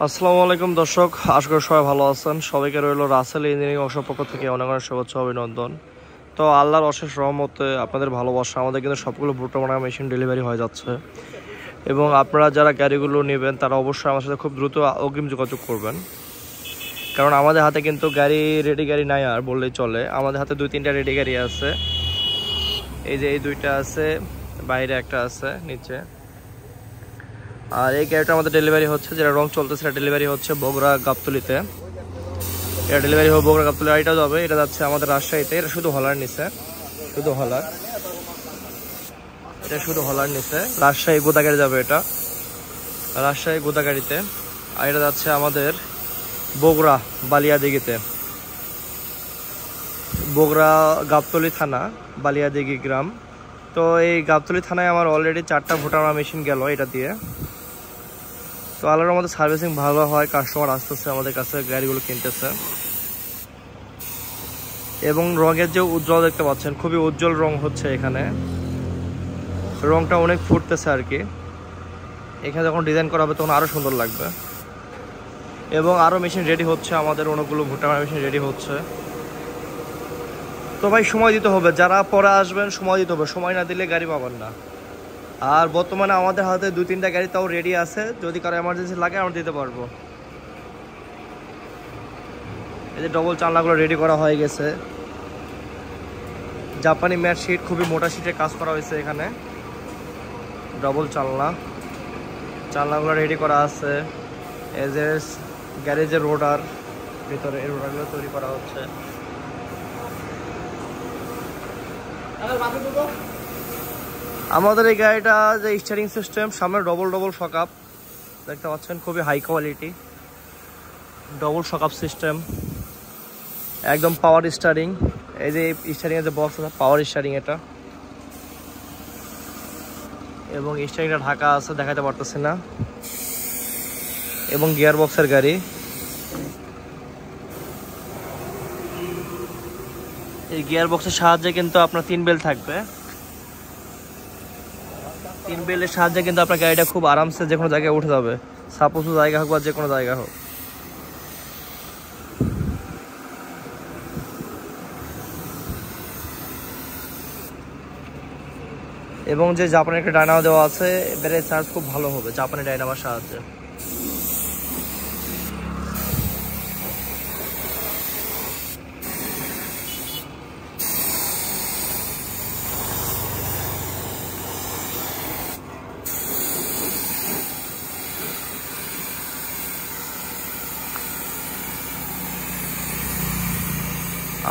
আসসালামু আলাইকুম দর্শক, আশা করি সবাই ভালো আছেন। সবাইকে রইল রাসেল ইঞ্জিনিয়ারিং ওয়ার্কশপ পক্ষ থেকে অনেক অনেক শুভেচ্ছা অভিনন্দন। তো আল্লাহর অশেষ রহমতে আপনাদের ভালোবাসা আমাদের কিন্তু সবগুলো ভুট্টা বানানো মেশিন ডেলিভারি হয়ে যাচ্ছে, এবং আপনারা যারা গাড়িগুলো নেবেন তারা অবশ্যই আমার সাথে খুব দ্রুত অগ্রিম যোগাযোগ করবেন, কারণ আমাদের হাতে কিন্তু রেডি গাড়ি নাই আর বললেই চলে। আমাদের হাতে 2-3টা রেডি গাড়ি আছে। এই যে এই দুইটা আছে, বাইরে একটা আছে নিচে। আর এই গাড়িটা আমাদের ডেলিভারি হচ্ছে, যেটা রং চলতেছে সেটা ডেলিভারি হচ্ছে বগুড়া গাবতলীতে। এটা ডেলিভারি হবে বগুড়া গাবতলী। গাড়িটাও যাবে, এটা যাচ্ছে আমাদের রাজশাহীতে। এটা শুধু হলার নিচে, শুধু হলার, এটা শুধু হলার নিচে রাজশাহী গোদাগাড়ি যাবে, এটা রাজশাহী গোদাগাড়িতে। আর এটা যাচ্ছে আমাদের বগুড়া বালিয়াদিঘিতে, বগুড়া গাবতলী থানা বালিয়াদিঘি গ্রাম। তো এই গাবতলী থানায় আমার অলরেডি 4টা ভুট্টা মেশিন গেল এটা দিয়ে। তো আল্লাহর আমাদের সার্ভিসিং ভালো হয়, কাস্টমার আসতেছে আমাদের কাছে, গাড়িগুলো কিনতেছে। এবং রঙের যে উজ্জ্বল দেখতে পাচ্ছেন, খুবই উজ্জ্বল রং হচ্ছে এখানে, রংটা অনেক ফুটতেছে আর কি। এখানে যখন ডিজাইন করা হবে তখন আরও সুন্দর লাগবে। এবং আরও মেশিন রেডি হচ্ছে, আমাদের অনেকগুলো ভুট্টা মেশিন রেডি হচ্ছে। তো ভাই সময় দিতে হবে, যারা পরে আসবেন সময় দিতে হবে, সময় না দিলে গাড়ি পাবেন না। আর বর্তমানে আমাদের হাতে 2-3টা গাড়ি তাও রেডি আছে, যদি কারো এমার্জেন্সি লাগে আমরা দিতে পারবো। এই যে ডবল চালনাগুলো রেডি করা হয়ে গেছে, জাপানি ম্যাট শিট, খুবই মোটা শিটের কাজ করা হয়েছে এখানে। ডবল চালনাগুলো রেডি করা আছে। এই যে গ্যারেজের রোডার, ভিতরে এই রোডারগুলো তৈরি করা হচ্ছে। আমাদের এই গাড়িটা যে স্টিয়ারিং সিস্টেম, সামনে ডবল শকআপ দেখতে পাচ্ছেন, খুবই হাই কোয়ালিটি ডবল শকআপ সিস্টেম, একদম পাওয়ার স্টিয়ারিং। এই যে স্টিয়ারিং এর যে বক্স আছে, পাওয়ার স্টিয়ারিং এটা। এবং স্টিয়ারিংটা ঢাকা আছে, দেখাতে পারতেছি না। এবং গিয়ার বক্সের গাড়ি। এই গিয়ার বক্সের সাহায্যে কিন্তু আপনার 3 বেল থাকবে। 3 বেলের সাহায্যে কিন্তু আপনার গাড়িটা খুব আরামসে যে কোনো জায়গায় উঠে যাবে, সাপোজ জায়গা হোক বা যে কোনো জায়গা হোক। এবং যে জাপানের একটা ডায়নামো দেওয়া আছে, ব্যাটারি চার্জ খুব ভালো হবে জাপানি ডায়নামোর সাহায্যে।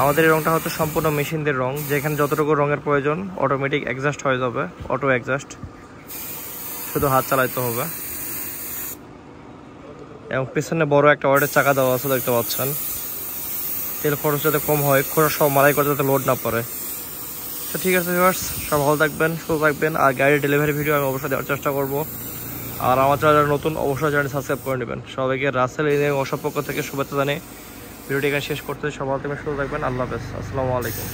আমাদের এই রংটা হচ্ছে সম্পূর্ণ মেশিনদের রং, যেখানে যতটুকু রঙের প্রয়োজন অটোমেটিক অ্যাডজাস্ট হয়ে যাবে, অটো অ্যাডজাস্ট, শুধু হাত চালাইতে হবে। এবং পিছনে বড় একটা ওয়াটের চাকা দেওয়া আছে দেখতে পাচ্ছেন, তেল খরচ যাতে কম হয়, খরচ সব মালাই করতে যাতে লোড না পড়ে। তো ঠিক আছে ভিউয়ার্স, সব ভালো থাকবেন, সুস্থ থাকবেন। আর গাড়ির ডেলিভারি ভিডিও আমি অবশ্যই দেওয়ার চেষ্টা করব। আর আমার চ্যানেল নতুন, অবশ্যই চ্যানেল সাবস্ক্রাইব করে নেবেন। সবাইকে রাসেল ইঞ্জিনিয়ারিং ওয়ার্কশপ পক্ষ থেকে শুভেচ্ছা জানিয়ে ভিডিওটি এখানে শেষ করতে, সব ভালো থাকবেন, সুস্থ থাকবেন। আল্লাহ হাফেজ, আসসালামু আলাইকুম।